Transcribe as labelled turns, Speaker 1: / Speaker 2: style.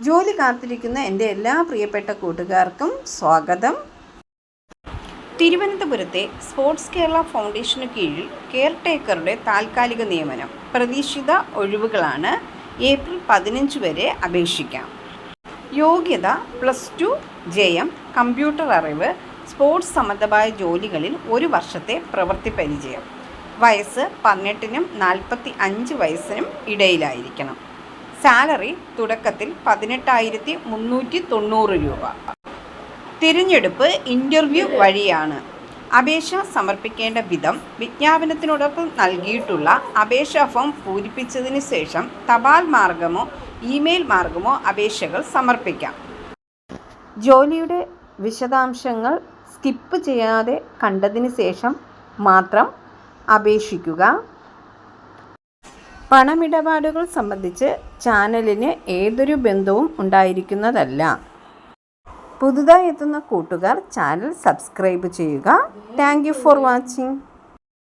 Speaker 1: ജോലി കാത്തിരിക്കുന്ന എൻ്റെ എല്ലാ പ്രിയപ്പെട്ട കൂട്ടുകാർക്കും സ്വാഗതം. തിരുവനന്തപുരത്തെ സ്പോർട്സ് കേരള ഫൗണ്ടേഷനു കീഴിൽ കെയർ ടേക്കറുടെ താൽക്കാലിക നിയമനം. പ്രതീക്ഷിത ഒഴിവുകളാണ്. ഏപ്രിൽ 15 വരെ അപേക്ഷിക്കാം. യോഗ്യത +2 ജെഎം, കമ്പ്യൂട്ടർ അറിവ്, സ്പോർട്സ് സംബന്ധമായ ജോലികളിൽ 1 വർഷത്തെ പ്രവൃത്തി പരിചയം. വയസ്സ് 18-നും 45 വയസ്സിനും ഇടയിലായിരിക്കണം. സാലറി തുടക്കത്തിൽ 18,390 രൂപ. തിരഞ്ഞെടുപ്പ് ഇൻ്റർവ്യൂ വഴിയാണ്. അപേക്ഷ സമർപ്പിക്കേണ്ട വിധം വിജ്ഞാപനത്തിനോടൊപ്പം നൽകിയിട്ടുള്ള അപേക്ഷാ ഫോം പൂരിപ്പിച്ചതിന് ശേഷം തപാൽ മാർഗമോ ഇമെയിൽ മാർഗമോ അപേക്ഷകൾ സമർപ്പിക്കാം. ജോലിയുടെ വിശദാംശങ്ങൾ സ്കിപ്പ് ചെയ്യാതെ കണ്ടതിന് ശേഷം മാത്രം അപേക്ഷിക്കുക. പണമിടപാടുകൾ സംബന്ധിച്ച് ചാനലിന് ഏതൊരു ബന്ധവും ഉണ്ടായിരിക്കുന്നതല്ല. പുതുതായി എത്തുന്ന കൂട്ടുകാർ ചാനൽ സബ്സ്ക്രൈബ് ചെയ്യുക. Thank you for watching.